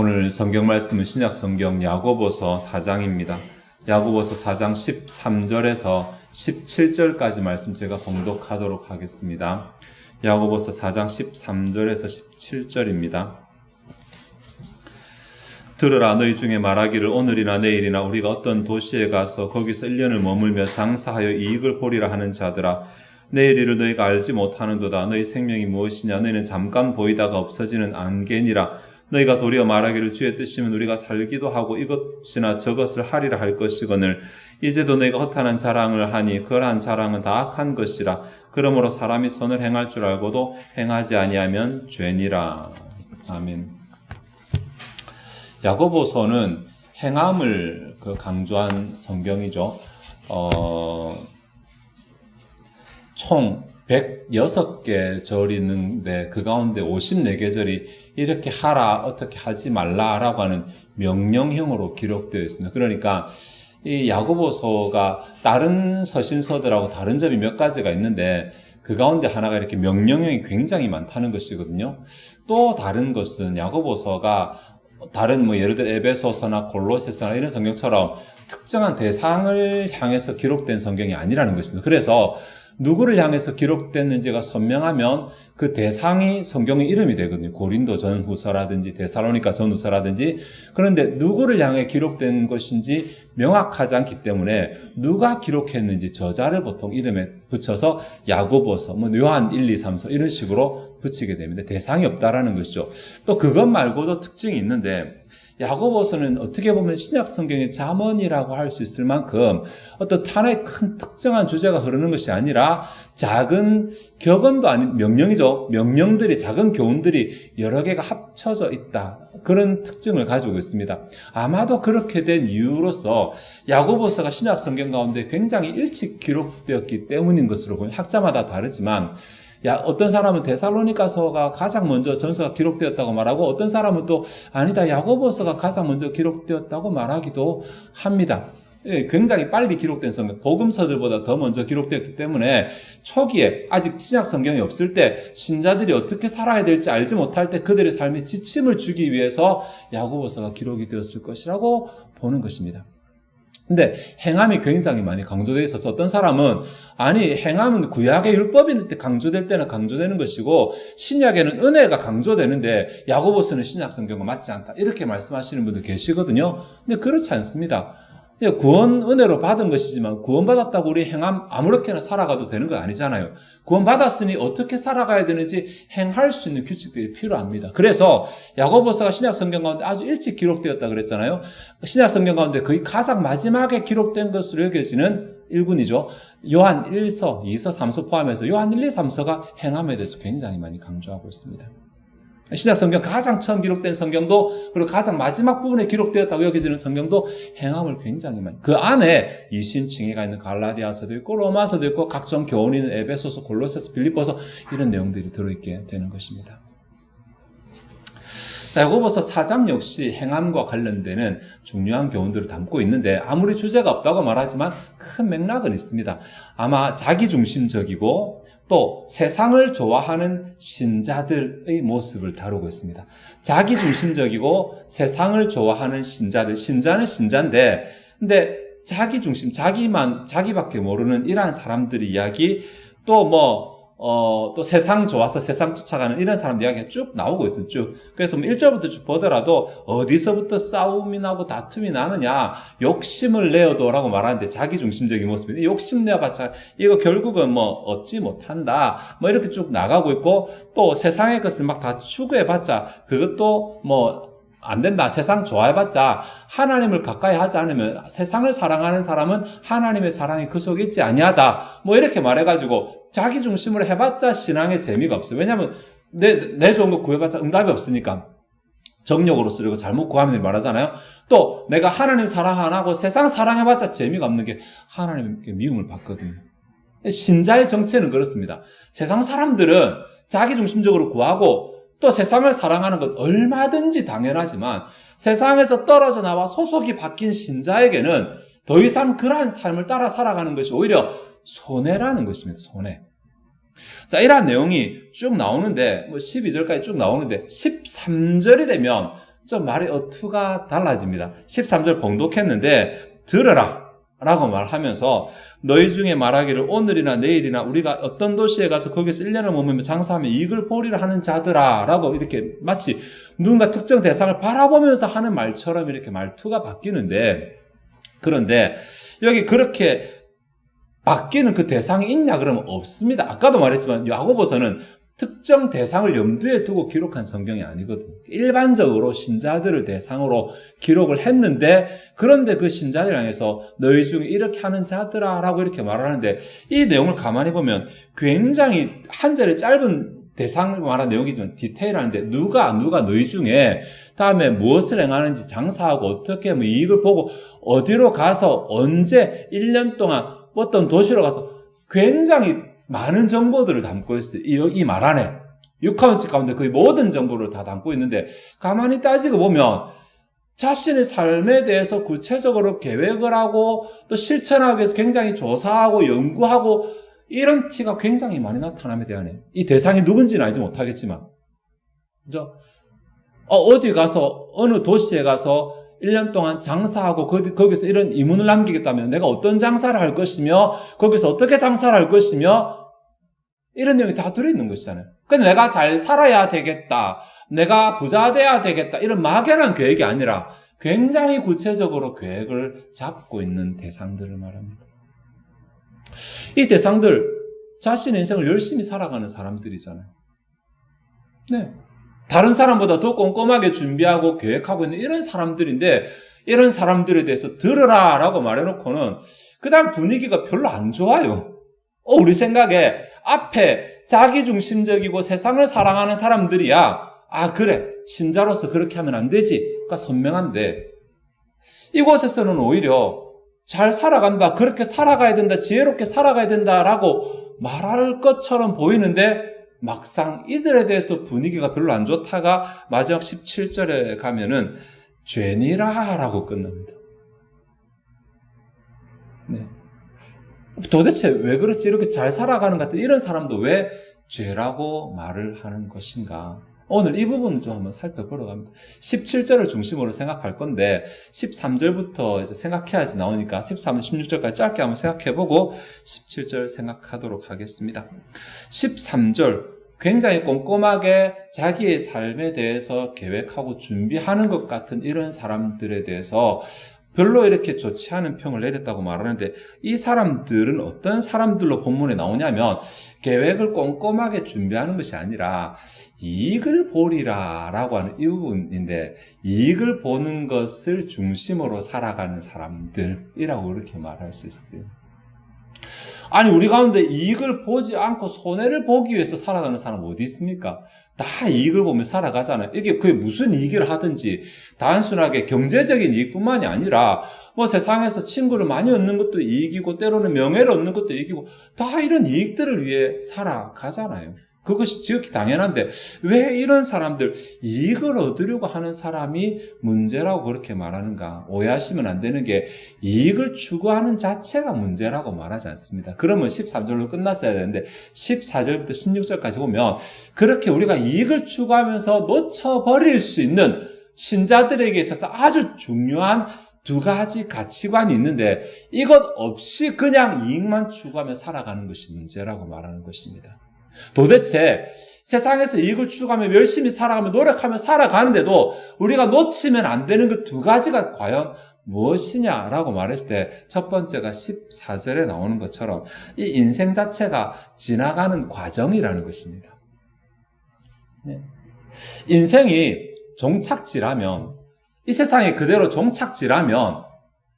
오늘 성경 말씀은 신약 성경 야고보서 4장입니다. 야고보서 4장 13절에서 17절까지 말씀 제가 봉독하도록 하겠습니다. 야고보서 4장 13절에서 17절입니다. 들으라, 너희 중에 말하기를 오늘이나 내일이나 우리가 어떤 도시에 가서 거기서 1년을 머물며 장사하여 이익을 보리라 하는 자들아, 내일 일을 너희가 알지 못하는도다. 너희 생명이 무엇이냐? 너희는 잠깐 보이다가 없어지는 안개니라. 너희가 도리어 말하기를 주의 뜻이면 우리가 살기도 하고 이것이나 저것을 하리라 할 것이거늘 이제도 너희가 허탄한 자랑을 하니 그러한 자랑은 다 악한 것이라. 그러므로 사람이 선을 행할 줄 알고도 행하지 아니하면 죄니라. 아멘. 야고보서는 행함을 강조한 성경이죠. 총 106개 절이 있는데 그 가운데 54계절이 이렇게 하라, 어떻게 하지 말라라고 하는 명령형으로 기록되어 있습니다. 그러니까 이 야고보서가 다른 서신서들하고 다른 점이 몇 가지가 있는데 그 가운데 하나가 이렇게 명령형이 굉장히 많다는 것이거든요. 또 다른 것은 야고보서가 다른 예를 들어 에베소서나 골로새서나 이런 성경처럼 특정한 대상을 향해서 기록된 성경이 아니라는 것입니다. 그래서 누구를 향해서 기록됐는지가 선명하면 그 대상이 성경의 이름이 되거든요. 고린도 전후서라든지 데살로니가 전후서라든지. 그런데 누구를 향해 기록된 것인지 명확하지 않기 때문에 누가 기록했는지 저자를 보통 이름에 붙여서 야고보서, 요한 1, 2, 3서 이런 식으로 붙이게 됩니다. 대상이 없다라는 것이죠. 또 그것 말고도 특징이 있는데 야고보서는 어떻게 보면 신약 성경의 잠언이라고 할 수 있을 만큼 어떤 하나의 큰 특정한 주제가 흐르는 것이 아니라 작은 격언도 아닌 명령이죠. 명령들이, 작은 교훈들이 여러 개가 합쳐져 있다. 그런 특징을 가지고 있습니다. 아마도 그렇게 된 이유로서 야고보서가 신약 성경 가운데 굉장히 일찍 기록되었기 때문인 것으로 보면 학자마다 다르지만 어떤 사람은 데살로니가서가 가장 먼저 전서가 기록되었다고 말하고 어떤 사람은 또 아니다, 야고보서가 가장 먼저 기록되었다고 말하기도 합니다. 굉장히 빨리 기록된 성경, 복음서들보다 더 먼저 기록되었기 때문에 초기에 아직 신약 성경이 없을 때 신자들이 어떻게 살아야 될지 알지 못할 때 그들의 삶에 지침을 주기 위해서 야고보서가 기록이 되었을 것이라고 보는 것입니다. 근데 행함이 굉장히 많이 강조되어 있어서 어떤 사람은 아니, 행함은 구약의 율법일 때 강조될 때는 강조되는 것이고 신약에는 은혜가 강조되는데 야고보서는 신약 성경과 맞지 않다, 이렇게 말씀하시는 분들 계시거든요. 근데 그렇지 않습니다. 구원 은혜로 받은 것이지만 구원받았다고 우리 행함 아무렇게나 살아가도 되는 거 아니잖아요. 구원받았으니 어떻게 살아가야 되는지 행할 수 있는 규칙들이 필요합니다. 그래서 야고보서가 신약 성경 가운데 아주 일찍 기록되었다 그랬잖아요. 신약 성경 가운데 거의 가장 마지막에 기록된 것으로 여겨지는 일군이죠. 요한 1서, 2서, 3서 포함해서 요한 1, 2, 3서가 행함에 대해서 굉장히 많이 강조하고 있습니다. 신약 성경 가장 처음 기록된 성경도 그리고 가장 마지막 부분에 기록되었다고 여겨지는 성경도 행함을 굉장히 많이, 그 안에 이신칭의가 있는 갈라디아서도 있고 로마서도 있고 각종 교훈이 있는 에베소서, 골로새서, 빌립보서 이런 내용들이 들어있게 되는 것입니다. 야고보서 4장 역시 행함과 관련되는 중요한 교훈들을 담고 있는데 아무리 주제가 없다고 말하지만 큰 맥락은 있습니다. 아마 자기중심적이고 또 세상을 좋아하는 신자들의 모습을 다루고 있습니다. 자기중심적이고 세상을 좋아하는 신자들, 신자는 신자인데 근데 자기중심, 자기밖에 모르는 이러한 사람들의 이야기, 또 세상 좋아서 세상 쫓아가는 이런 사람들 이야기가 쭉 나오고 있습니다. 쭉. 그래서 1절부터 쭉 보더라도 어디서부터 싸움이 나고 다툼이 나느냐, 욕심을 내어도라고 말하는데 자기중심적인 모습입니다. 욕심 내어봤자 이거 결국은 얻지 못한다, 이렇게 쭉 나가고 있고, 또 세상의 것을 막 다 추구해봤자 그것도 안 된다. 세상 좋아해봤자 하나님을 가까이 하지 않으면, 세상을 사랑하는 사람은 하나님의 사랑이 그 속에 있지 아니하다, 이렇게 말해가지고 자기 중심으로 해봤자 신앙에 재미가 없어요. 왜냐하면 내 좋은 거 구해봤자 응답이 없으니까 정욕으로 쓰려고 잘못 구하면 말하잖아요. 또 내가 하나님 사랑 안 하고 세상 사랑해봤자 재미가 없는 게 하나님께 미움을 받거든요. 신자의 정체는 그렇습니다. 세상 사람들은 자기 중심적으로 구하고 또 세상을 사랑하는 것 얼마든지 당연하지만 세상에서 떨어져 나와 소속이 바뀐 신자에게는 더 이상 그러한 삶을 따라 살아가는 것이 오히려 손해라는 것입니다. 손해. 자, 이러한 내용이 쭉 나오는데 12절까지 쭉 나오는데 13절이 되면 좀 말의 어투가 달라집니다. 13절 봉독했는데 들으라 라고 말하면서 너희 중에 말하기를 오늘이나 내일이나 우리가 어떤 도시에 가서 거기서 1년을 머물며 장사하며 이익을 보리라 하는 자들아 라고 이렇게 마치 누군가 특정 대상을 바라보면서 하는 말처럼 이렇게 말투가 바뀌는데, 그런데 여기 그렇게 바뀌는 그 대상이 있냐 그러면 없습니다. 아까도 말했지만 야고보서는 특정 대상을 염두에 두고 기록한 성경이 아니거든요. 일반적으로 신자들을 대상으로 기록을 했는데, 그런데 그 신자들 향해서 너희 중에 이렇게 하는 자들아 라고 이렇게 말하는데, 이 내용을 가만히 보면 굉장히 한 절의 짧은 대상을 말한 내용이지만 디테일한데, 누가 너희 중에 다음에 무엇을 행하는지, 장사하고 어떻게 뭐 이익을 보고 어디로 가서 언제 1년 동안 어떤 도시로 가서 굉장히 많은 정보들을 담고 있어요. 이 말 안에 6카운트 가운데 거의 모든 정보를 다 담고 있는데, 가만히 따지고 보면 자신의 삶에 대해서 구체적으로 계획을 하고 또 실천하기 위해서 굉장히 조사하고 연구하고 이런 티가 굉장히 많이 나타남에 대한, 이 대상이 누군지는 알지 못하겠지만, 그죠? 어디 가서 어느 도시에 가서 1년 동안 장사하고 거기서 이런 이문을 남기겠다면 내가 어떤 장사를 할 것이며 거기서 어떻게 장사를 할 것이며 이런 내용이 다 들어있는 것이잖아요. 그러니까 내가 잘 살아야 되겠다, 내가 부자 돼야 되겠다, 이런 막연한 계획이 아니라 굉장히 구체적으로 계획을 잡고 있는 대상들을 말합니다. 이 대상들 자신의 인생을 열심히 살아가는 사람들이잖아요. 네. 다른 사람보다 더 꼼꼼하게 준비하고 계획하고 있는 이런 사람들인데, 이런 사람들에 대해서 들으라 라고 말해놓고는 그 다음 분위기가 별로 안 좋아요. 우리 생각에 앞에 자기중심적이고 세상을 사랑하는 사람들이야, 그래, 신자로서 그렇게 하면 안 되지, 그러니까 선명한데, 이곳에서는 오히려 잘 살아간다, 그렇게 살아가야 된다, 지혜롭게 살아가야 된다라고 말할 것처럼 보이는데, 막상 이들에 대해서도 분위기가 별로 안 좋다가 마지막 17절에 가면은 죄니라 라고 끝납니다. 네. 도대체 왜 그렇지, 이렇게 잘 살아가는 것 같은 이런 사람도 왜 죄라고 말을 하는 것인가? 오늘 이 부분을 좀 한번 살펴보러 갑니다. 17절을 중심으로 생각할 건데 13절부터 이제 생각해야지 나오니까 13절, 16절까지 짧게 한번 생각해보고 17절 생각하도록 하겠습니다. 13절, 굉장히 꼼꼼하게 자기의 삶에 대해서 계획하고 준비하는 것 같은 이런 사람들에 대해서 별로 이렇게 좋지 않은 평을 내렸다고 말하는데, 이 사람들은 어떤 사람들로 본문에 나오냐면 계획을 꼼꼼하게 준비하는 것이 아니라 이익을 보리라 라고 하는 이 부분인데, 이익을 보는 것을 중심으로 살아가는 사람들이라고 이렇게 말할 수 있어요. 아니, 우리 가운데 이익을 보지 않고 손해를 보기 위해서 살아가는 사람 어디 있습니까? 다 이익을 보며 살아가잖아요. 이게 그게 무슨 이익을 하든지 단순하게 경제적인 이익뿐만이 아니라 뭐 세상에서 친구를 많이 얻는 것도 이익이고 때로는 명예를 얻는 것도 이익이고 다 이런 이익들을 위해 살아가잖아요. 그것이 지극히 당연한데 왜 이런 사람들, 이익을 얻으려고 하는 사람이 문제라고 그렇게 말하는가? 오해하시면 안 되는 게 이익을 추구하는 자체가 문제라고 말하지 않습니다. 그러면 13절로 끝났어야 되는데 14절부터 16절까지 보면 그렇게 우리가 이익을 추구하면서 놓쳐버릴 수 있는 신자들에게 있어서 아주 중요한 두 가지 가치관이 있는데 이것 없이 그냥 이익만 추구하며 살아가는 것이 문제라고 말하는 것입니다. 도대체 세상에서 이익을 추구하며 열심히 살아가며 노력하며 살아가는데도 우리가 놓치면 안 되는 그 두 가지가 과연 무엇이냐라고 말했을 때 첫 번째가 14절에 나오는 것처럼 이 인생 자체가 지나가는 과정이라는 것입니다. 네. 인생이 종착지라면, 이 세상이 그대로 종착지라면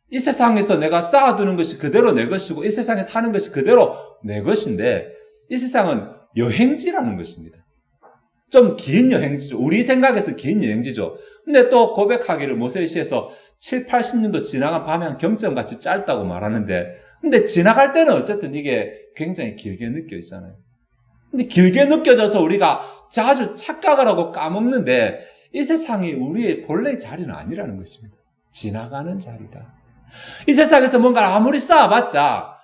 이 세상에서 내가 쌓아두는 것이 그대로 내 것이고 이 세상에 사는 것이 그대로 내 것인데, 이 세상은 여행지라는 것입니다. 좀 긴 여행지죠. 우리 생각에서 긴 여행지죠. 근데 또 고백하기를 모세시에서 7, 80년도 지나간 밤이 한 경점같이 짧다고 말하는데, 근데 지나갈 때는 어쨌든 이게 굉장히 길게 느껴지잖아요. 근데 길게 느껴져서 우리가 자주 착각을 하고 까먹는데 이 세상이 우리의 본래의 자리는 아니라는 것입니다. 지나가는 자리다. 이 세상에서 뭔가를 아무리 쌓아봤자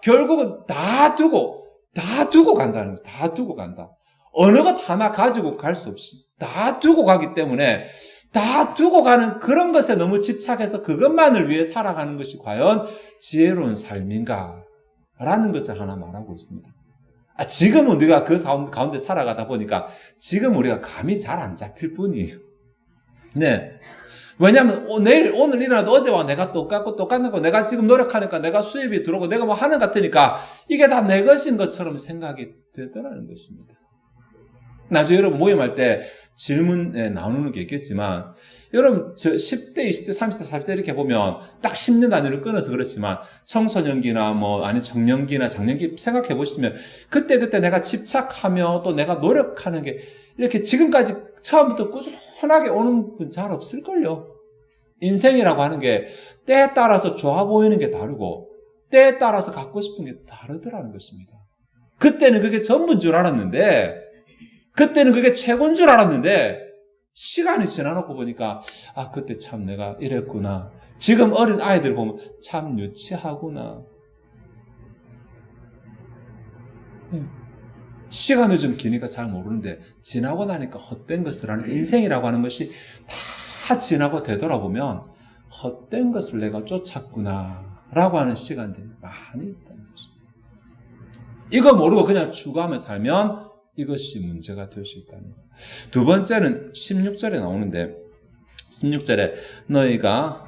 결국은 다 두고 간다는 거예요. 다 두고 간다. 어느 것 하나 가지고 갈 수 없이 다 두고 가기 때문에 다 두고 가는 그런 것에 너무 집착해서 그것만을 위해 살아가는 것이 과연 지혜로운 삶인가? 라는 것을 하나 말하고 있습니다. 지금은 우리가 그 가운데 살아가다 보니까 지금 우리가 감이 잘 안 잡힐 뿐이에요. 네. 왜냐하면 오늘 일어나도 어제와 내가 똑같은 거 내가 지금 노력하니까 내가 수입이 들어오고 내가 뭐 하는 것 같으니까 이게 다 내 것인 것처럼 생각이 되더라는 것입니다. 나중에 여러분 모임할 때 질문에 나오는 게 있겠지만 여러분 저 10대, 20대, 30대, 40대 이렇게 보면 딱 10년 단위로 끊어서 그렇지만 청소년기나 뭐 아니 청년기나 장년기 생각해 보시면 그때 내가 집착하며 또 내가 노력하는 게 이렇게 지금까지 처음부터 꾸준하게 오는 분 잘 없을걸요. 인생이라고 하는 게 때에 따라서 좋아 보이는 게 다르고 때에 따라서 갖고 싶은 게 다르더라는 것입니다. 그때는 그게 전부인 줄 알았는데 그때는 그게 최고인 줄 알았는데 시간이 지나놓고 보니까 그때 참 내가 이랬구나. 지금 어린 아이들 보면 참 유치하구나. 시간이 좀 기니까 잘 모르는데 지나고 나니까 헛된 것을 하는 인생이라고 하는 것이 다 지나고 되돌아보면 헛된 것을 내가 쫓았구나 라고 하는 시간들이 많이 있다는 것입니다. 이거 모르고 그냥 추구하며 살면 이것이 문제가 될 수 있다는 것. 두 번째는 16절에 나오는데 16절에 너희가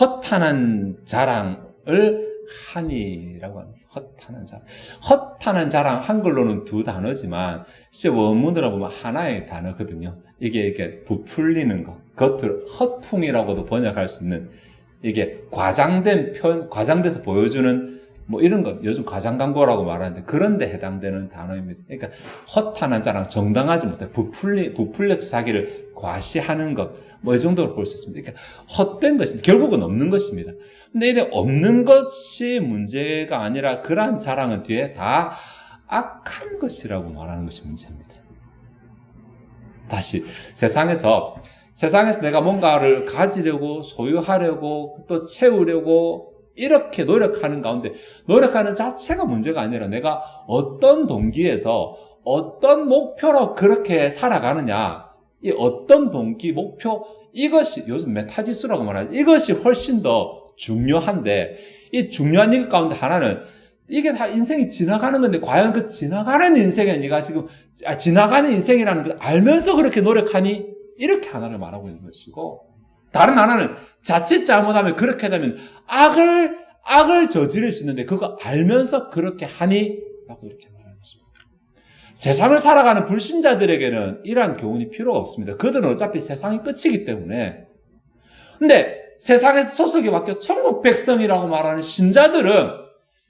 허탄한 자랑을 하니라고 합니다. 허탄한 자랑 한글로는 두 단어지만 실제 원문으로 보면 하나의 단어거든요. 이게 부풀리는 것, 겉으로 헛풍이라고도 번역할 수 있는 이게 과장된 표현, 과장돼서 보여주는 뭐 이런 것, 요즘 과장 광고라고 말하는데 그런데 해당되는 단어입니다. 그러니까 허탄한 자랑, 정당하지 못해 부풀려서 자기를 과시하는 것, 뭐 이 정도로 볼 수 있습니다. 그러니까 헛된 것입니다. 결국은 없는 것입니다. 근데 이래 없는 것이 문제가 아니라 그러한 자랑은 뒤에 다 악한 것이라고 말하는 것이 문제입니다. 다시 세상에서 내가 뭔가를 가지려고 소유하려고 또 채우려고 이렇게 노력하는 가운데 노력하는 자체가 문제가 아니라 내가 어떤 동기에서 어떤 목표로 그렇게 살아가느냐, 이 어떤 동기, 목표, 이것이 요즘 메타지수라고 말하죠. 이것이 훨씬 더 중요한데 이 중요한 일 가운데 하나는 이게 다 인생이 지나가는 건데 과연 그 지나가는 인생에 네가 지금 지나가는 인생이라는 걸 알면서 그렇게 노력하니? 이렇게 하나를 말하고 있는 것이고 다른 하나는 자칫 잘못하면 그렇게 되면 악을 저지를 수 있는데 그거 알면서 그렇게 하니? 라고 이렇게 말하는 것입니다. 세상을 살아가는 불신자들에게는 이러한 교훈이 필요가 없습니다. 그들은 어차피 세상이 끝이기 때문에. 근데 세상에서 소속이 바뀌어 천국 백성이라고 말하는 신자들은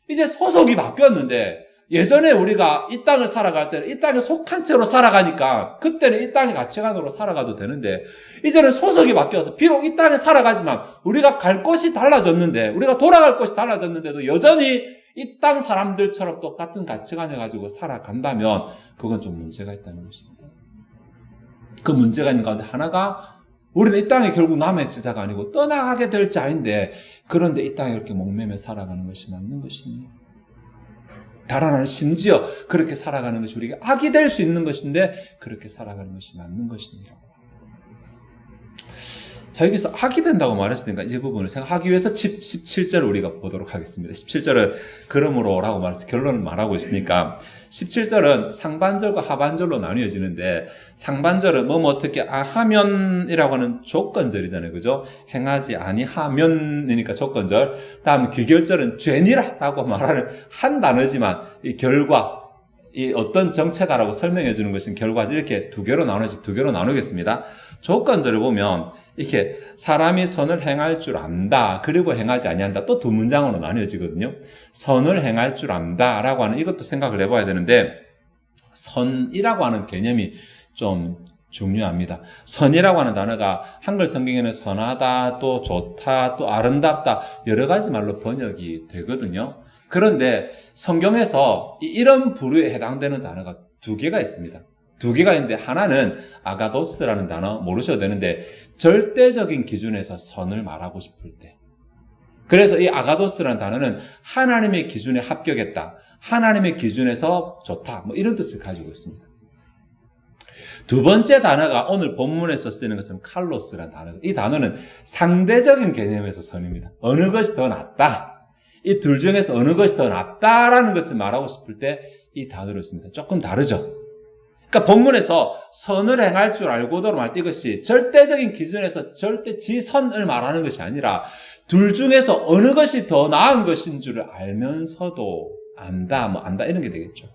이제 소속이 바뀌었는데 예전에 우리가 이 땅을 살아갈 때는 이 땅에 속한 채로 살아가니까 그때는 이 땅의 가치관으로 살아가도 되는데 이제는 소속이 바뀌어서 비록 이 땅에 살아가지만 우리가 갈 곳이 달라졌는데 우리가 돌아갈 곳이 달라졌는데도 여전히 이 땅 사람들처럼 똑같은 가치관을 가지고 살아간다면 그건 좀 문제가 있다는 것입니다. 그 문제가 있는 가운데 하나가 우리는 이 땅에 결국 남의 제자가 아니고 떠나가게 될 자인데 그런데 이 땅에 이렇게 목매며 살아가는 것이 맞는 것이니 다른 하나는 심지어 그렇게 살아가는 것이 우리가 악이 될 수 있는 것인데 그렇게 살아가는 것이 맞는 것이니라고. 자, 여기서 악이 된다고 말했으니까 이 부분을 생각하기 위해서 17절을 우리가 보도록 하겠습니다. 17절은 그러므로 라고 말해서 결론을 말하고 있으니까 17절은 상반절과 하반절로 나뉘어지는데 상반절은 뭐 어떻게 하면이라고 하는 조건절이잖아요. 그죠? 행하지 아니하면이니까 조건절. 다음 귀결절은 죄니라라고 말하는 한 단어지만 이 결과 이 어떤 정체다라고 설명해 주는 것은 결과 이렇게 두 개로 나누겠습니다. 조건절을 보면 이렇게 사람이 선을 행할 줄 안다. 그리고 행하지 아니한다. 또 두 문장으로 나뉘어지거든요. 선을 행할 줄 안다라고 하는 이것도 생각을 해봐야 되는데 선이라고 하는 개념이 좀 중요합니다. 선이라고 하는 단어가 한글 성경에는 선하다, 또 좋다, 또 아름답다 여러 가지 말로 번역이 되거든요. 그런데 성경에서 이런 부류에 해당되는 단어가 두 개가 있습니다. 두 개가 있는데 하나는 아가도스라는 단어 모르셔도 되는데 절대적인 기준에서 선을 말하고 싶을 때 그래서 이 아가도스라는 단어는 하나님의 기준에 합격했다. 하나님의 기준에서 좋다. 뭐 이런 뜻을 가지고 있습니다. 두 번째 단어가 오늘 본문에서 쓰는 것처럼 칼로스라는 단어가, 이 단어는 상대적인 개념에서 선입니다. 어느 것이 더 낫다. 이 둘 중에서 어느 것이 더 낫다라는 것을 말하고 싶을 때 이 단어를 씁니다. 조금 다르죠. 그러니까 본문에서 선을 행할 줄 알고도 말할 때 이것이 절대적인 기준에서 절대 지선을 말하는 것이 아니라 둘 중에서 어느 것이 더 나은 것인 줄을 알면서도 안다, 안다 이런 게 되겠죠.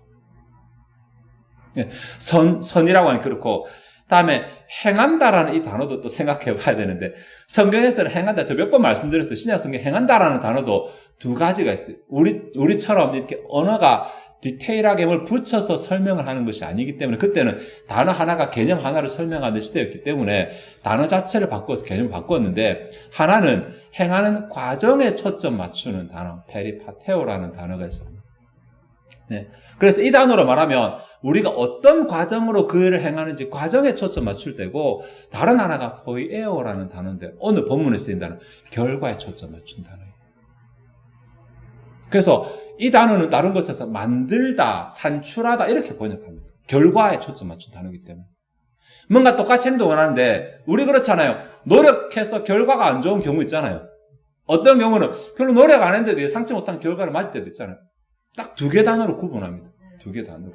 선이라고 하니 그렇고, 다음에 행한다라는 이 단어도 또 생각해 봐야 되는데, 성경에서는 행한다, 저 몇 번 말씀드렸어요. 신약 성경 행한다라는 단어도 두 가지가 있어요. 우리처럼 이렇게 언어가 디테일하게 뭘 붙여서 설명을 하는 것이 아니기 때문에, 그때는 단어 하나가 개념 하나를 설명하는 시대였기 때문에 단어 자체를 바꿔서 개념을 바꿨는데, 하나는 행하는 과정에 초점 맞추는 단어, 페리파테오라는 단어가 있습니다. 네. 그래서 이 단어로 말하면 우리가 어떤 과정으로 그 일을 행하는지 과정에 초점 맞출 때고, 다른 하나가 포이에오라는 단어인데 오늘 본문에 쓰인 단어 결과에 초점 맞춘 단어예요. 그래서 이 단어는 다른 것에서 만들다, 산출하다 이렇게 번역합니다. 결과에 초점 맞춘 단어이기 때문에. 뭔가 똑같이 행동을 하는데 우리 그렇잖아요. 노력해서 결과가 안 좋은 경우 있잖아요. 어떤 경우는 별로 노력 안 했는데도 상치 못한 결과를 맞을 때도 있잖아요. 딱 두 개 단어로 구분합니다. 두 개 단어로.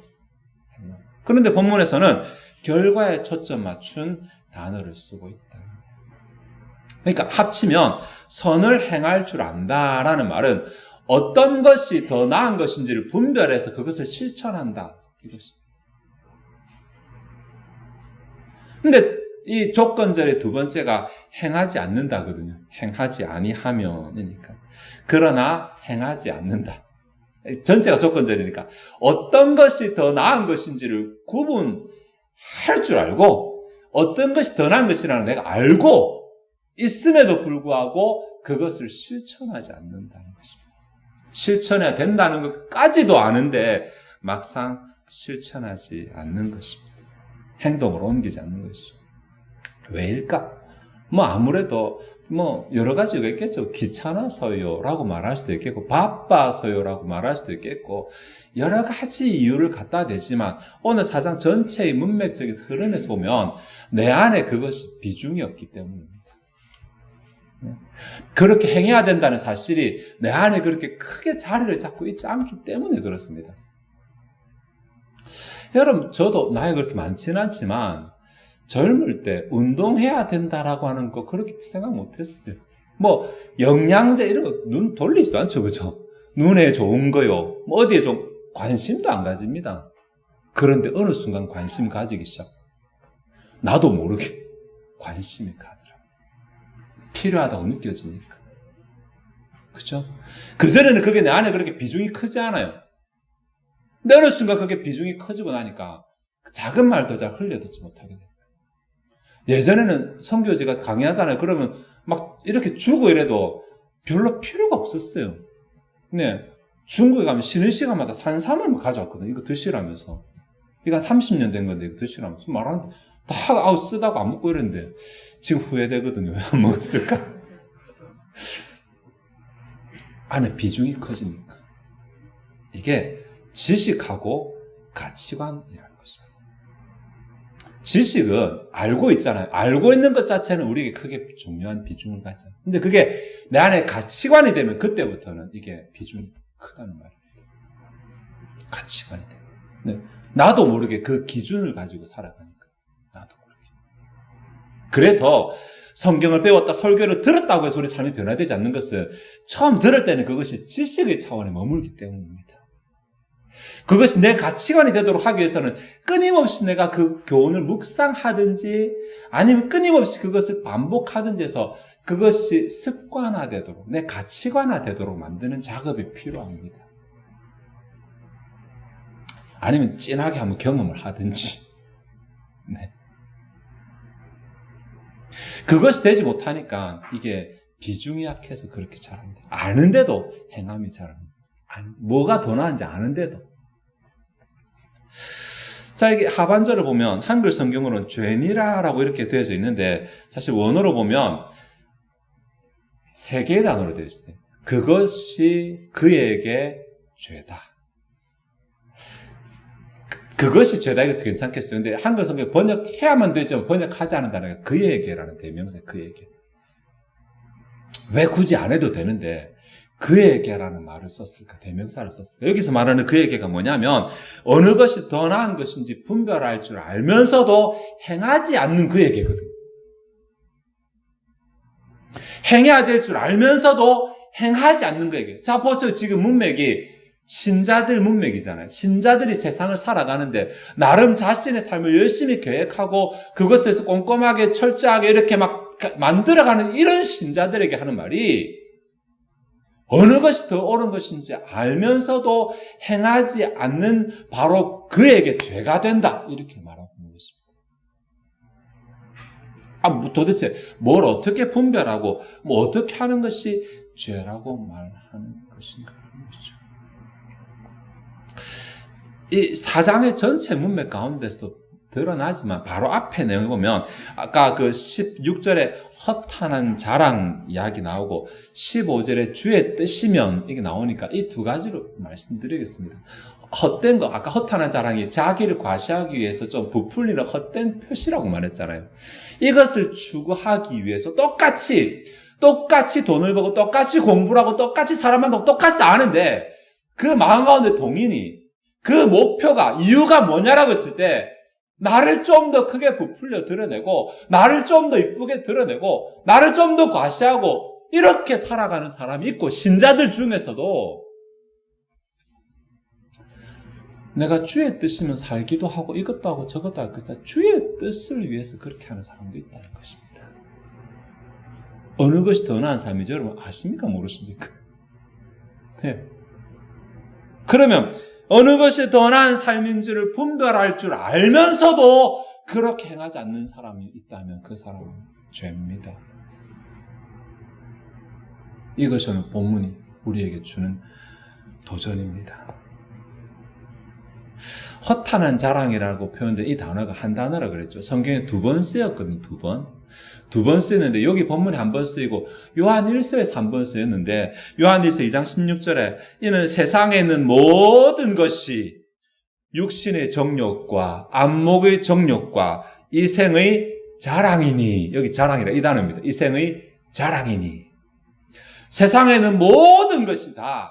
그런데 본문에서는 결과에 초점 맞춘 단어를 쓰고 있다. 그러니까 합치면 선을 행할 줄 안다라는 말은 어떤 것이 더 나은 것인지를 분별해서 그것을 실천한다. 이것입니다. 근데 이 조건절의 두 번째가 행하지 않는다거든요. 행하지 아니하면이니까. 그러나 행하지 않는다. 전체가 조건절이니까 어떤 것이 더 나은 것인지를 구분할 줄 알고 어떤 것이 더 나은 것이라는 내가 알고 있음에도 불구하고 그것을 실천하지 않는다는 것입니다. 실천해야 된다는 것까지도 아는데 막상 실천하지 않는 것입니다. 행동으로 옮기지 않는 것이죠. 왜일까? 아무래도 여러 가지가 있겠죠. 귀찮아서요 라고 말할 수도 있겠고, 바빠서요 라고 말할 수도 있겠고, 여러 가지 이유를 갖다 대지만 오늘 사상 전체의 문맥적인 흐름에서 보면 내 안에 그것이 비중이 없기 때문입니다. 그렇게 행해야 된다는 사실이 내 안에 그렇게 크게 자리를 잡고 있지 않기 때문에 그렇습니다. 여러분, 저도 나이 그렇게 많지는 않지만 젊을 때 운동해야 된다라고 하는 거 그렇게 생각 못했어요. 영양제 이런 거 눈 돌리지도 않죠, 그죠? 눈에 좋은 거요. 어디에 좀 관심도 안 가집니다. 그런데 어느 순간 관심 가지기 시작. 나도 모르게 관심이 가더라고요. 필요하다고 느껴지니까. 그죠? 그전에는 그게 내 안에 그렇게 비중이 크지 않아요. 근데 어느 순간 그게 비중이 커지고 나니까 작은 말도 잘 흘려듣지 못하게 돼요. 예전에는 선교지 가서 강의하잖아요. 그러면 막 이렇게 주고 이래도 별로 필요가 없었어요. 네. 중국에 가면 쉬는 시간마다 산삼을 가져왔거든요. 이거 드시라면서. 이거 한 30년 된 건데 이거 드시라면서 말하는데 다 쓰다고 안 먹고 이랬는데 지금 후회되거든요. 왜 안 먹었을까? 안에 비중이 커지니까. 이게 지식하고 가치관이라는 것입니다. 지식은 알고 있잖아요. 알고 있는 것 자체는 우리에게 크게 중요한 비중을 가져요. 근데 그게 내 안에 가치관이 되면 그때부터는 이게 비중이 크다는 말입니다. 가치관이 돼요. 네. 나도 모르게 그 기준을 가지고 살아가니까. 나도 모르게. 그래서 성경을 배웠다, 설교를 들었다고 해서 우리 삶이 변화되지 않는 것은 처음 들을 때는 그것이 지식의 차원에 머물기 때문입니다. 그것이 내 가치관이 되도록 하기 위해서는 끊임없이 내가 그 교훈을 묵상하든지 아니면 끊임없이 그것을 반복하든지 해서 그것이 습관화되도록, 내 가치관화되도록 만드는 작업이 필요합니다. 아니면 진하게 한번 경험을 하든지. 네. 그것이 되지 못하니까 이게 비중이 약해서 그렇게 잘합니다. 아는데도 행함이 잘합니다. 뭐가 더 나은지 아는데도. 자, 이게 하반절을 보면 한글 성경으로는 죄니라라고 이렇게 되어져 있는데 사실 원어로 보면 세 개의 단어로 되어 있어요. 그것이 그에게 죄다. 그것이 죄다 이것도 괜찮겠어요. 근데 한글 성경 번역해야만 되지만 번역하지 않는다는 게 그에게라는 대명사, 그에게. 왜 굳이 안 해도 되는데 그에게라는 말을 썼을까? 대명사를 썼을까? 여기서 말하는 그에게가 뭐냐면 어느 것이 더 나은 것인지 분별할 줄 알면서도 행하지 않는 그에게거든. 행해야 될 줄 알면서도 행하지 않는 그에게. 자, 보세요. 지금 문맥이 신자들 문맥이잖아요. 신자들이 세상을 살아가는데 나름 자신의 삶을 열심히 계획하고 그것에서 꼼꼼하게 철저하게 이렇게 막 만들어가는 이런 신자들에게 하는 말이 어느 것이 더 옳은 것인지 알면서도 행하지 않는 바로 그에게 죄가 된다. 이렇게 말하고 있는 것입니다. 도대체 뭘 어떻게 분별하고 뭐 어떻게 하는 것이 죄라고 말하는 것인가 하는 것이죠. 이 4장의 전체 문맥 가운데서도 드러나지만 바로 앞에 내용을 보면 아까 그 16절에 허탄한 자랑 이야기 나오고 15절에 주의 뜻이면 이게 나오니까 이 두 가지로 말씀드리겠습니다. 헛된 거, 아까 허탄한 자랑이 자기를 과시하기 위해서 좀 부풀리는 헛된 표시라고 말했잖아요. 이것을 추구하기 위해서 똑같이 돈을 벌고 똑같이 공부를 하고 똑같이 사람 만나고 똑같이 다 아는데 그 마음 가운데 동인이 그 목표가 이유가 뭐냐라고 했을 때 나를 좀 더 크게 부풀려 드러내고 나를 좀 더 이쁘게 드러내고 나를 좀 더 과시하고 이렇게 살아가는 사람이 있고 신자들 중에서도 내가 주의 뜻이면 살기도 하고 이것도 하고 저것도 하고 그래서 주의 뜻을 위해서 그렇게 하는 사람도 있다는 것입니다. 어느 것이 더 나은 삶이죠? 여러분 아십니까? 모르십니까? 네. 그러면 어느 것이 더 나은 삶인지를 분별할 줄 알면서도 그렇게 행하지 않는 사람이 있다면 그 사람은 죄입니다. 이것이 오늘 본문이 우리에게 주는 도전입니다. 허탄한 자랑이라고 표현된 이 단어가 한 단어라 그랬죠. 성경에 2번 쓰였거든요. 2번 쓰였는데 여기 본문에 한 번 쓰이고 요한 1서에서 한 번 쓰였는데 요한 1서 2장 16절에 이는 세상에 있는 모든 것이 육신의 정욕과 안목의 정욕과 이 생의 자랑이니 여기 자랑이라 이 단어입니다. 이 생의 자랑이니 세상에 있는 모든 것이 다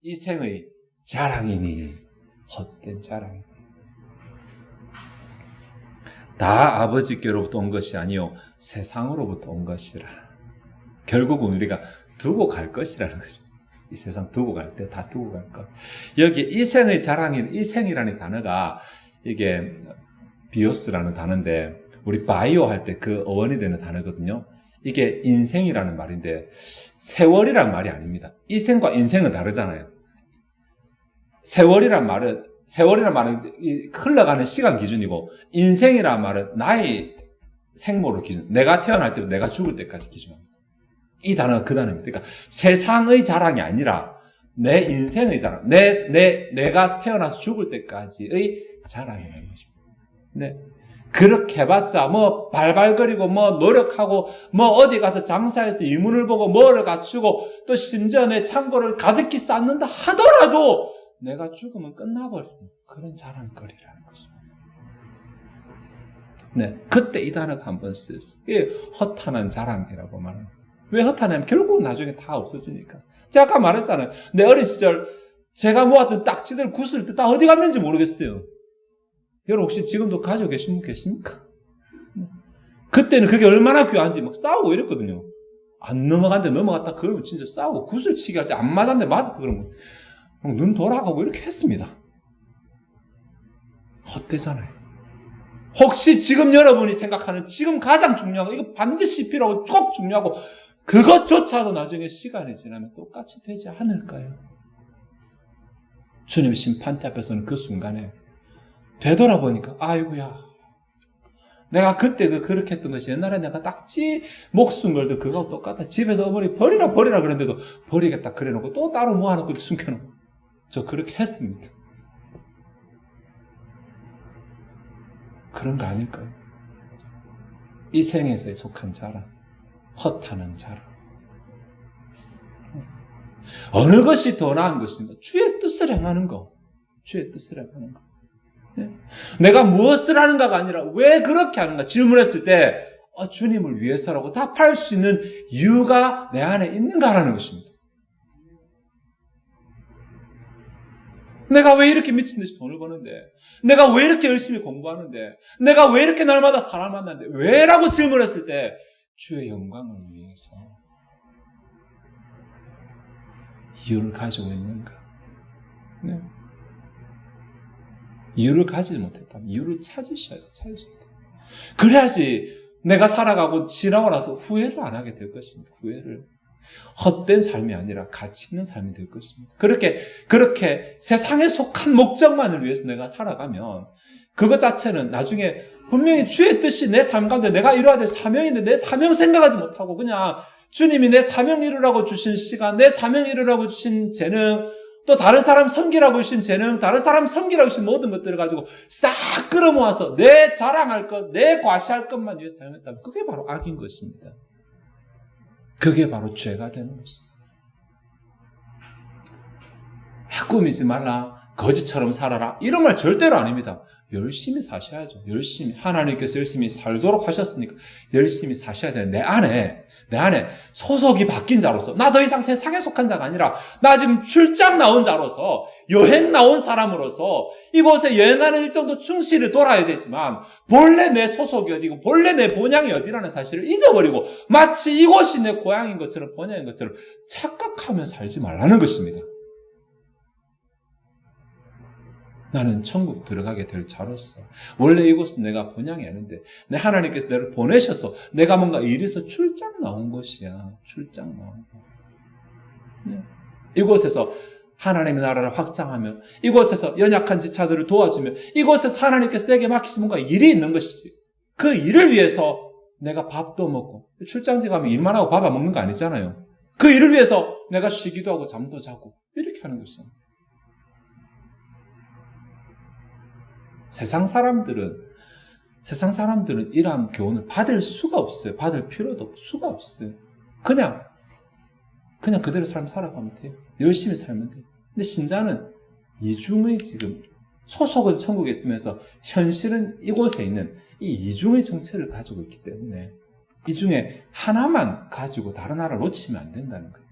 이 생의 자랑이니 헛된 자랑이니 다 아버지께로부터 온 것이 아니요 세상으로부터 온 것이라. 결국은 우리가 두고 갈 것이라는 것입니다. 이 세상 두고 갈 때 다 두고 갈 것. 여기 이 생의 자랑인 이 생이라는 단어가 이게 비오스라는 단어인데 우리 바이오 할 때 그 어원이 되는 단어거든요. 이게 인생이라는 말인데 세월이란 말이 아닙니다. 이 생과 인생은 다르잖아요. 세월이란 말은 흘러가는 시간 기준이고 인생이란 말은 나의 생모로 기준. 내가 태어날 때부터 내가 죽을 때까지 기준합니다. 이 단어가 그 단어입니다. 그러니까 세상의 자랑이 아니라 내 인생의 자랑. 내가 태어나서 죽을 때까지의 자랑이라는 것입니다. 네. 그렇게 해봤자 뭐 발발거리고 뭐 노력하고 뭐 어디 가서 장사해서 이문을 보고 뭐를 갖추고 또 심지어 내 창고를 가득히 쌓는다 하더라도 내가 죽으면 끝나버리는 그런 자랑거리라는 것입니다. 네, 그때 이 단어가 한 번 쓰였어요. 이게 허탄한 자랑이라고 말합니다. 왜 허탄하냐면 결국은 나중에 다 없어지니까. 제가 아까 말했잖아요. 내 어린 시절 제가 모았던 딱지들, 구슬들 다 어디 갔는지 모르겠어요. 여러분 혹시 지금도 가지고 계신 분 계십니까? 그때는 그게 얼마나 귀한지 막 싸우고 이랬거든요. 안 넘어갔는데 넘어갔다 그러면 진짜 싸우고 구슬치기 할 때 안 맞았는데 맞았다 그러면 눈 돌아가고 이렇게 했습니다. 헛되잖아요. 혹시 지금 여러분이 생각하는 지금 가장 중요한 거 이거 반드시 필요하고 꼭 중요하고 그것조차도 나중에 시간이 지나면 똑같이 되지 않을까요? 주님의 심판대 앞에서는 그 순간에 되돌아보니까 아이고야 내가 그때 그렇게 했던 것이 옛날에 내가 딱지 목숨 걸도 그거하고 똑같아. 집에서 어머니 버리라 그랬는데도 버리겠다 그래놓고 또 따로 모아놓고 숨겨놓고 저 그렇게 했습니다. 그런 거 아닐까요? 이 생에서 속한 자랑, 허탄한 자랑. 어느 것이 더 나은 것인가? 주의 뜻을 행하는 거. 주의 뜻을 행하는 거. 내가 무엇을 하는가가 아니라 왜 그렇게 하는가 질문했을 때 주님을 위해서라고 답할 수 있는 이유가 내 안에 있는가라는 것입니다. 내가 왜 이렇게 미친 듯이 돈을 버는데, 내가 왜 이렇게 열심히 공부하는데, 내가 왜 이렇게 날마다 사람을 만나는데, 왜라고 질문했을 때 주의 영광을 위해서 이유를 가지고 있는가? 네. 이유를 가지지 못했다면 이유를 찾으셔야 돼요. 그래야지 내가 살아가고 지나고 나서 후회를 안 하게 될 것입니다. 후회를. 헛된 삶이 아니라 가치 있는 삶이 될 것입니다. 그렇게 세상에 속한 목적만을 위해서 내가 살아가면 그것 자체는 나중에 분명히 주의 뜻이 내 삶 가운데 내가 이루어야 될 사명인데 내 사명 생각하지 못하고 그냥 주님이 내 사명 이루라고 주신 시간, 내 사명 이루라고 주신 재능, 또 다른 사람 섬기라고 주신 재능, 다른 사람 섬기라고 주신 모든 것들을 가지고 싹 끌어모아서 내 자랑할 것, 내 과시할 것만 위해 사용했다면 그게 바로 악인 것입니다. 그게 바로 죄가 되는 것입니다. 꾸미지 말라, 거지처럼 살아라 이런 말 절대로 아닙니다. 열심히 사셔야죠. 열심히 하나님께서 열심히 살도록 하셨으니까 열심히 사셔야 돼요. 내 안에 소속이 바뀐 자로서 나 더 이상 세상에 속한 자가 아니라 나 지금 출장 나온 자로서 여행 나온 사람으로서 이곳에 여행하는 일정도 충실히 돌아야 되지만 본래 내 소속이 어디고 본래 내 본향이 어디라는 사실을 잊어버리고 마치 이곳이 내 고향인 것처럼 본향인 것처럼 착각하며 살지 말라는 것입니다. 나는 천국 들어가게 될 자로서 원래 이곳은 내가 본향이 아닌데 내 하나님께서 나를 보내셔서 내가 뭔가 일에서 출장 나온 것이야. 출장 나온 거. 네. 이곳에서 하나님의 나라를 확장하며 이곳에서 연약한 지체들을 도와주며 이곳에서 하나님께서 내게 맡기신 뭔가 일이 있는 것이지. 그 일을 위해서 내가 밥도 먹고 출장지 가면 일만 하고 밥 안 먹는 거 아니잖아요. 그 일을 위해서 내가 쉬기도 하고 잠도 자고 이렇게 하는 것이잖아요. 세상 사람들은 이러한 교훈을 받을 수가 없어요. 받을 필요도 수가 없어요. 그냥 그대로 삶 살아가면 돼요. 열심히 살면 돼요. 근데 신자는 이중의 지금 소속은 천국에 있으면서 현실은 이곳에 있는 이 이중의 정체를 가지고 있기 때문에 이 중에 하나만 가지고 다른 하나를 놓치면 안 된다는 거예요.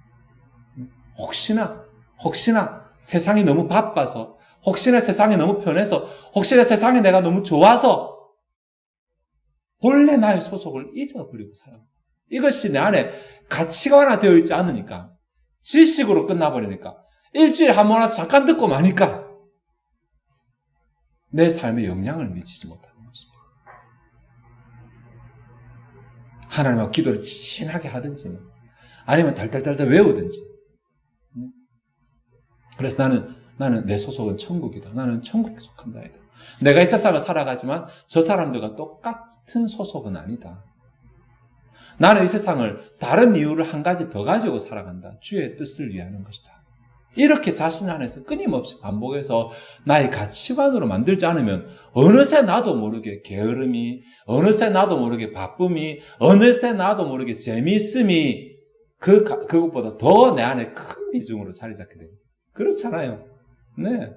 혹시나 세상이 너무 바빠서 혹시나 세상이 너무 편해서 혹시나 세상에 내가 너무 좋아서 본래 나의 소속을 잊어버리고 살아. 이것이 내 안에 가치관화 되어 있지 않으니까 지식으로 끝나버리니까 일주일에 한 번 와서 잠깐 듣고 마니까 내 삶에 영향을 미치지 못하는 것입니다. 하나님과 기도를 진하게 하든지 아니면 달달달달 외우든지. 그래서 나는 내 소속은 천국이다. 나는 천국에 속한다. 내가 이 세상을 살아가지만 저 사람들과 똑같은 소속은 아니다. 나는 이 세상을 다른 이유를 한 가지 더 가지고 살아간다. 주의 뜻을 위하는 것이다. 이렇게 자신 안에서 끊임없이 반복해서 나의 가치관으로 만들지 않으면 어느새 나도 모르게 게으름이, 어느새 나도 모르게 바쁨이, 어느새 나도 모르게 재미있음이 그것보다 더 내 안에 큰 비중으로 자리 잡게 됩니다. 그렇잖아요. 네.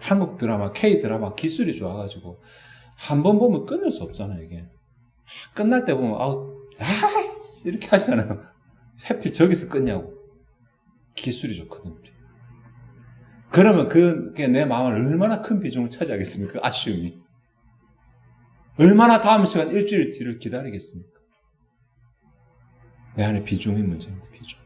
한국 드라마, K 드라마 기술이 좋아가지고 한 번 보면 끊을 수 없잖아요, 이게. 끝날 때 보면 이렇게 하시잖아요. 하필 저기서 끊냐고. 기술이 좋거든요. 그러면 그게 내 마음을 얼마나 큰 비중을 차지하겠습니까? 그 아쉬움이. 얼마나 다음 시간 일주일치를 기다리겠습니까? 내 안에 비중이 문제입니다. 비중.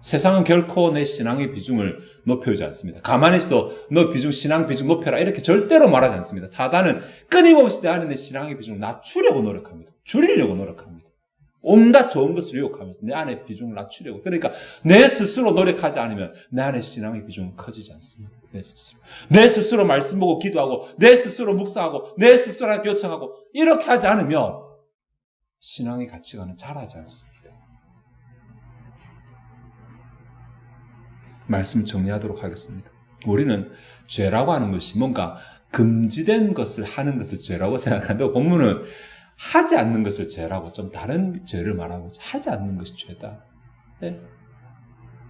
세상은 결코 내 신앙의 비중을 높여주지 않습니다. 가만히 있어도 너 신앙 비중 높여라 이렇게 절대로 말하지 않습니다. 사단은 끊임없이 내 안에 내 신앙의 비중을 낮추려고 노력합니다. 줄이려고 노력합니다. 온갖 좋은 것을 유혹하면서 내 안에 비중을 낮추려고. 그러니까 내 스스로 노력하지 않으면 내 안에 신앙의 비중은 커지지 않습니다. 내 스스로 말씀 보고 기도하고 내 스스로 묵상하고 내 스스로 하나님께 요청하고 이렇게 하지 않으면 신앙의 가치관은 자라지 않습니다. 말씀 정리하도록 하겠습니다. 우리는 죄라고 하는 것이 뭔가 금지된 것을 하는 것을 죄라고 생각하는데 본문은 하지 않는 것을 죄라고 좀 다른 죄를 말하고 하지 않는 것이 죄다. 네?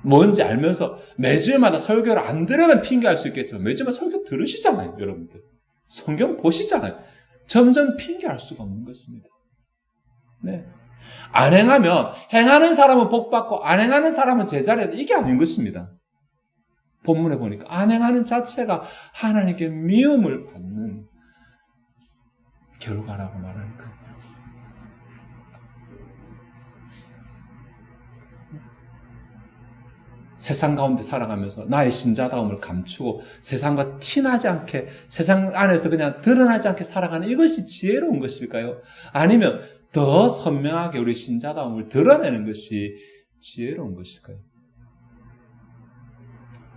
뭔지 알면서 매주마다 설교를 안 들으면 핑계할 수 있겠지만 매주마다 설교 들으시잖아요, 여러분들. 성경 보시잖아요. 점점 핑계할 수가 없는 것입니다. 네. 안 행하면 행하는 사람은 복 받고 안 행하는 사람은 제자리에 이게 아닌 것입니다. 본문에 보니까 안 행하는 자체가 하나님께 미움을 받는 결과라고 말하니까요. 세상 가운데 살아가면서 나의 신자다움을 감추고 세상과 티나지 않게 세상 안에서 그냥 드러나지 않게 살아가는 이것이 지혜로운 것일까요? 아니면 더 선명하게 우리 신자다움을 드러내는 것이 지혜로운 것일까요?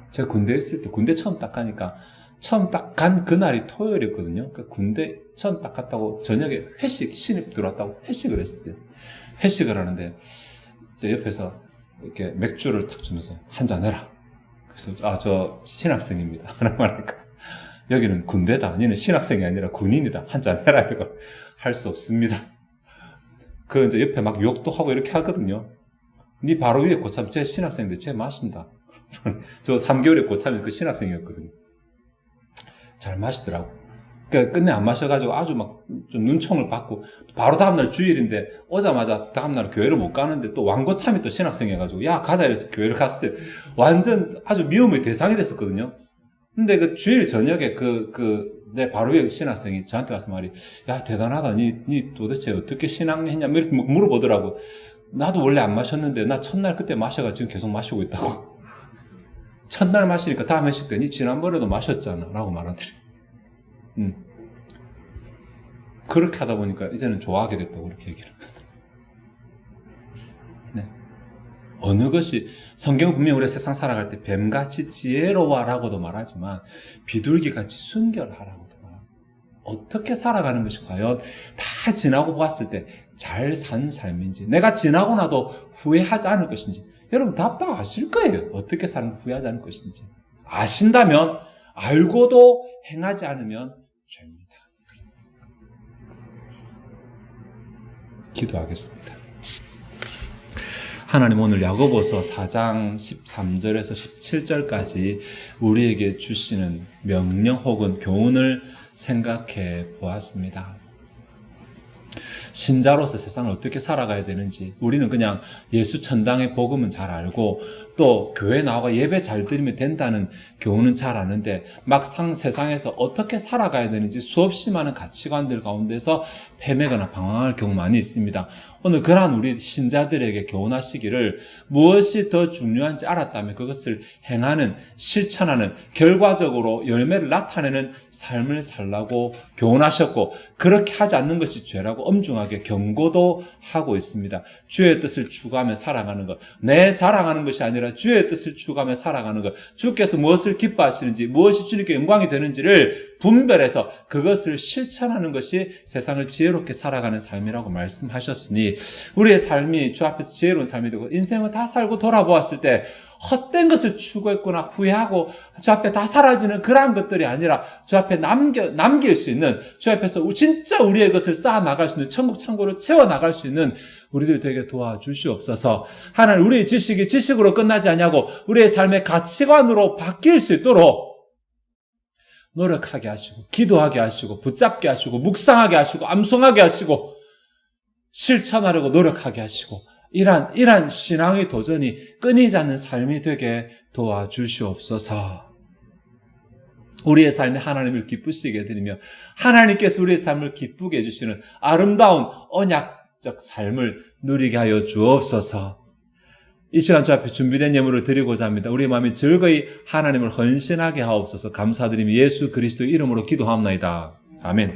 제가 군대에 있을 때 군대 처음 딱 가니까 처음 딱 간 그날이 토요일이었거든요. 그 군대 처음 딱 갔다고 저녁에 회식 신입 들어왔다고 회식을 했어요. 회식을 하는데 제 옆에서 이렇게 맥주를 탁 주면서 한잔 해라. 그래서 저 신학생입니다. 라고 하니까 여기는 군대다. 니는 신학생이 아니라 군인이다. 한잔 해라. 이거 할 수 없습니다. 그 이제 옆에 막 욕도 하고 이렇게 하거든요. 니 바로 위에 고참 제 신학생인데 쟤 마신다. 저 3개월에 고참이 그 신학생이었거든요. 잘 마시더라고. 그러니까 끝내 안 마셔가지고 아주 막 좀 눈총을 받고 바로 다음날 주일인데 오자마자 다음날 교회를 못 가는데 또 왕고참이 또 신학생이어가지고 야 가자 이래서 교회를 갔어요. 완전 아주 미움의 대상이 됐었거든요. 근데 그 주일 저녁에 내 바로 위에 신학생이 저한테 와서 말이 야 대단하다 니 도대체 어떻게 신앙했냐 이렇게 물어보더라고. 나도 원래 안 마셨는데 나 첫날 그때 마셔가 지금 계속 마시고 있다고. 첫날 마시니까 다음 회식 때 니 지난번에도 마셨잖아 라고 말하더래. 그렇게 하다 보니까 이제는 좋아하게 됐다고 그렇게 얘기를 하더라고요. 네. 어느 것이 성경은 분명히 우리가 세상 살아갈 때 뱀같이 지혜로워라고도 말하지만 비둘기같이 순결하라고도 말합니다. 어떻게 살아가는 것이 과연 다 지나고 봤을 때 잘 산 삶인지 내가 지나고 나도 후회하지 않을 것인지 여러분 다 아실 거예요. 어떻게 사는 후회하지 않을 것인지 아신다면 알고도 행하지 않으면 죄입니다. 기도하겠습니다. 하나님 오늘 야고보서 4장 13절에서 17절까지 우리에게 주시는 명령 혹은 교훈을 생각해 보았습니다. 신자로서 세상을 어떻게 살아가야 되는지 우리는 그냥 예수 천당의 복음은 잘 알고 또 교회 나와가 예배 잘 드리면 된다는 교훈은 잘 아는데 막상 세상에서 어떻게 살아가야 되는지 수없이 많은 가치관들 가운데서 헤매거나 방황할 경우 많이 있습니다. 오늘 그러한 우리 신자들에게 교훈하시기를 무엇이 더 중요한지 알았다면 그것을 행하는 실천하는 결과적으로 열매를 나타내는 삶을 살라고 교훈하셨고 그렇게 하지 않는 것이 죄라고 엄중하게 경고도 하고 있습니다. 주의 뜻을 추구하며 살아가는 것, 내 자랑하는 것이 아니라 주의 뜻을 추구하며 살아가는 것, 주께서 무엇을 기뻐하시는지 무엇이 주님께 영광이 되는지를 분별해서 그것을 실천하는 것이 세상을 지혜롭게 살아가는 삶이라고 말씀하셨으니 우리의 삶이 주 앞에서 지혜로운 삶이 되고 인생을 다 살고 돌아보았을 때 헛된 것을 추구했구나 후회하고 주 앞에 다 사라지는 그러한 것들이 아니라 주 앞에 남길 수 있는 주 앞에서 진짜 우리의 것을 쌓아 나갈 수 있는 천국 창고를 채워 나갈 수 있는 우리들 되게 도와주시옵소서. 하나님 우리의 지식이 지식으로 끝나지 않냐고 우리의 삶의 가치관으로 바뀔 수 있도록 노력하게 하시고 기도하게 하시고 붙잡게 하시고 묵상하게 하시고 암송하게 하시고 실천하려고 노력하게 하시고 이러한 신앙의 도전이 끊이지 않는 삶이 되게 도와주시옵소서. 우리의 삶에 하나님을 기쁘시게 해드리며 하나님께서 우리의 삶을 기쁘게 해주시는 아름다운 언약적 삶을 누리게 하여 주옵소서. 이 시간 주 앞에 준비된 예물을 드리고자 합니다. 우리의 마음이 즐거이 하나님을 헌신하게 하옵소서. 감사드리며 예수 그리스도의 이름으로 기도합나이다. 아멘.